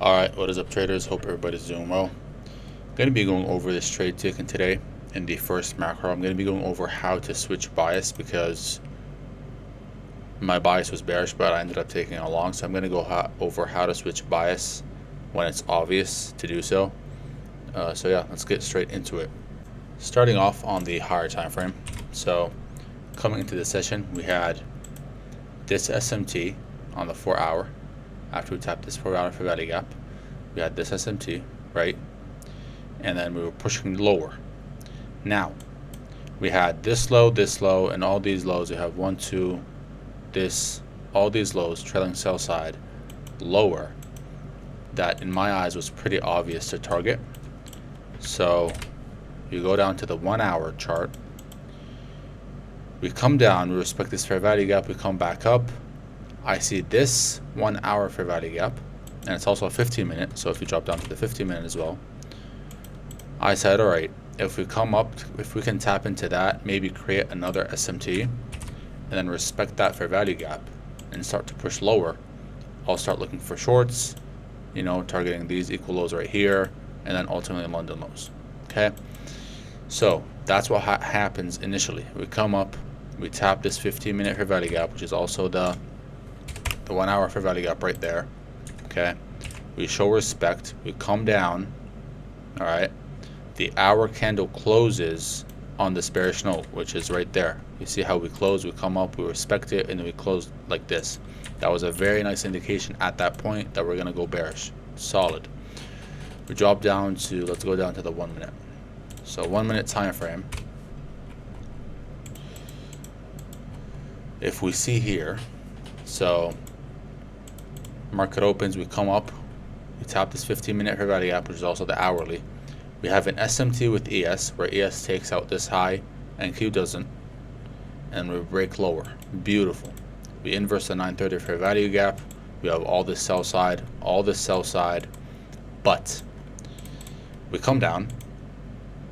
Alright, what is up traders? Hope everybody's doing well. I'm going to be going over this trade taken today in the first macro. I'm going to be going over how to switch bias because my bias was bearish, but I ended up taking it long. So I'm going to go over how to switch bias when it's obvious to do so. So yeah, let's get straight into it. Starting off on the higher time frame. So coming into the session, we had this SMT on the 4 hour. After we tapped this 4 hour fair value gap, we had this SMT, right? And then we were pushing lower. Now, we had this low, and all these lows. We have 1, 2, this, all these lows, trailing sell side, lower. That, in my eyes, was pretty obvious to target. So, you go down to the 1 hour chart. We come down, we respect this fair value gap, we come back up. I see this 1 hour fair value gap, and it's also a 15 minute, so if you drop down to the 15 minute as well, I said, alright, if we come up, if we can tap into that, maybe create another SMT, and then respect that fair value gap, and start to push lower, I'll start looking for shorts, you know, targeting these equal lows right here, and then ultimately London lows, okay? So, that's what happens initially. We come up, we tap this 15 minute fair value gap, which is also the 1 hour fair value gap right there, okay? We show respect, we come down, all right? The hour candle closes on this bearish note, which is right there. You see how we close, we come up, we respect it, and then we close like this. That was a very nice indication at that point that we're gonna go bearish, solid. We drop down to, let's go down to the 1 minute. So 1 minute time frame. If we see here, so market opens, we come up, we tap this 15 minute fair value gap, which is also the hourly. We have an SMT with ES, where ES takes out this high and Q doesn't, and we break lower. Beautiful. We inverse the 930 fair value gap. We have all this sell side, but we come down,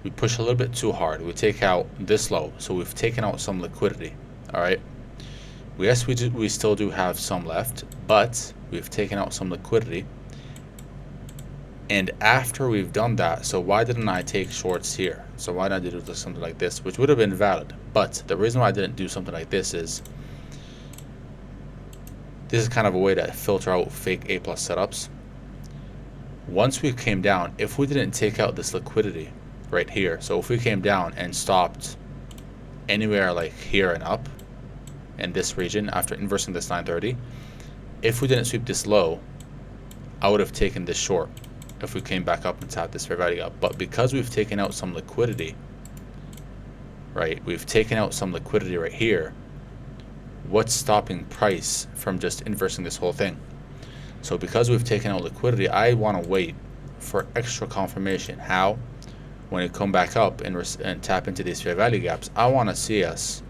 we push a little bit too hard. We take out this low, so we've taken out some liquidity. All right. Yes, we still do have some left, but we've taken out some liquidity. And after we've done that, so why didn't I take shorts here? So why didn't I do something like this, which would have been valid? But the reason why I didn't do something like this is kind of a way to filter out fake A+ setups. Once we came down, if we didn't take out this liquidity right here, so if we came down and stopped anywhere like here and up, in this region after inversing this 930, if we didn't sweep this low, I would have taken this short if we came back up and tapped this fair value gap. But because we've taken out some liquidity, right, we've taken out some liquidity right here, what's stopping price from just inversing this whole thing? So because we've taken out liquidity, I want to wait for extra confirmation. How? When it come back up and tap into these fair value gaps, I want to see us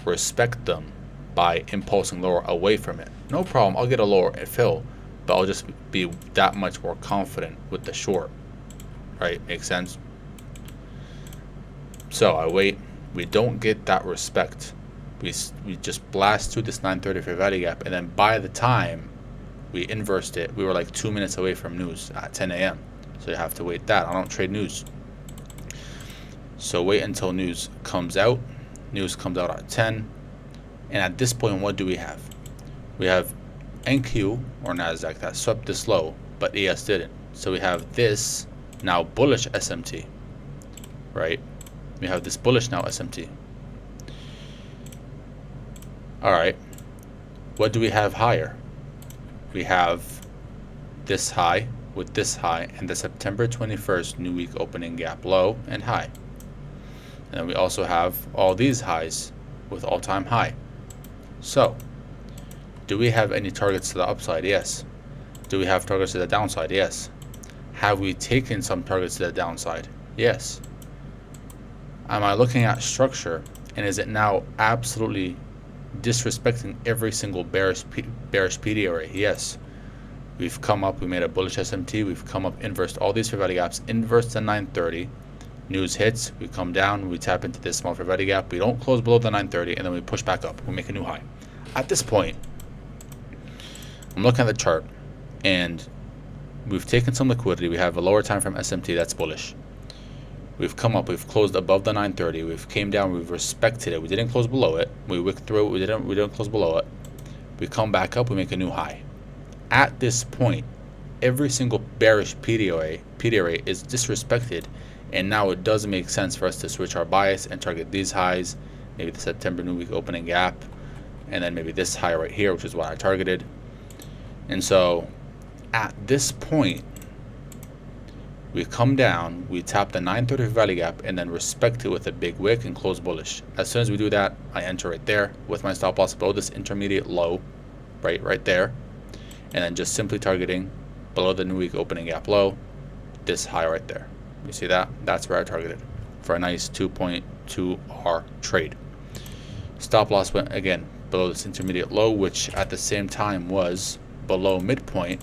respect them by impulsing lower away from it. No problem, I'll get a lower fill, but I'll just be that much more confident with the short, right? Makes sense? So I wait, we don't get that respect. We just blast through this 930 fair value gap, and then by the time we inversed it, we were like 2 minutes away from news at 10 a.m. So you have to wait that. I don't trade news. So wait until news comes out. News comes out at 10. And at this point, what do we have? We have NQ, or NASDAQ, that swept this low, but ES didn't. So we have this now bullish SMT, right? We have this bullish now SMT. All right. What do we have higher? We have this high with this high and the September 21st new week opening gap low and high. And then we also have all these highs with all-time high. So, do we have any targets to the upside? Yes. Do we have targets to the downside? Yes. Have we taken some targets to the downside? Yes. Am I looking at structure, and is it now absolutely disrespecting every single bearish PD array? Yes. We've come up, we made a bullish SMT, we've come up, inversed all these fair value gaps, inversed the 930, news hits, we come down, we tap into this small fair value gap, we don't close below the 930, and then we push back up, we make a new high. At this point, I'm looking at the chart, and We've taken some liquidity. We have a lower time frame SMT that's bullish. We've come up, we've closed above the 930, we've came down, we've respected it. We didn't close below it. We wicked through it, we didn't close below it. We come back up, we make a new high. At this point, every single bearish PDRA is disrespected, and now it does make sense for us to switch our bias and target these highs, maybe the September new week opening gap, and then maybe this high right here, which is what I targeted. And so at this point, we come down, we tap the 930 value gap, and then respect it with a big wick and close bullish. As soon as we do that, I enter right there with my stop loss below this intermediate low, right there, and then just simply targeting below the new week opening gap low, this high right there. You see that? That's where I targeted for a nice 2.2R trade. Stop loss went again below this intermediate low, which at the same time was below midpoint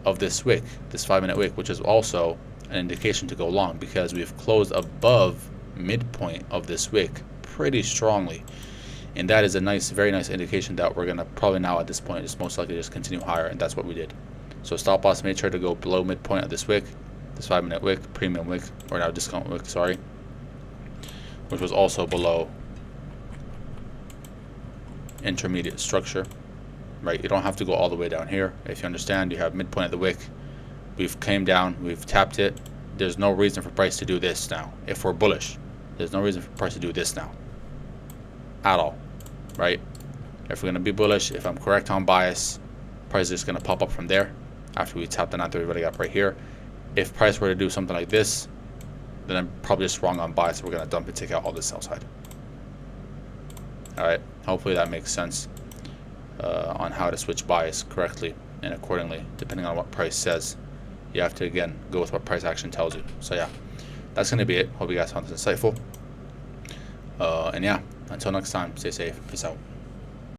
of this wick, this 5-minute wick, which is also an indication to go long because we've closed above midpoint of this wick pretty strongly, and that is a nice, very nice indication that we're gonna probably now at this point just most likely just continue higher, and that's what we did. So stop loss made sure to go below midpoint of this wick, this 5-minute wick, premium wick, or now discount wick, sorry, which was also below intermediate structure, right? You don't have to go all the way down here. If you understand, you have midpoint of the wick. We've came down, we've tapped it. There's no reason for price to do this now. If we're bullish, there's no reason for price to do this now at all, right? If we're going to be bullish, if I'm correct on bias, price is just going to pop up from there after we tap the 930 value gap right here. If price were to do something like this, then I'm probably just wrong on bias. We're going to dump and take out all this sell side. All right, hopefully that makes sense on how to switch bias correctly and accordingly, depending on what price says. You have to, again, go with what price action tells you. So yeah, that's going to be it. Hope you guys found this insightful. And yeah, until next time, stay safe. Peace out.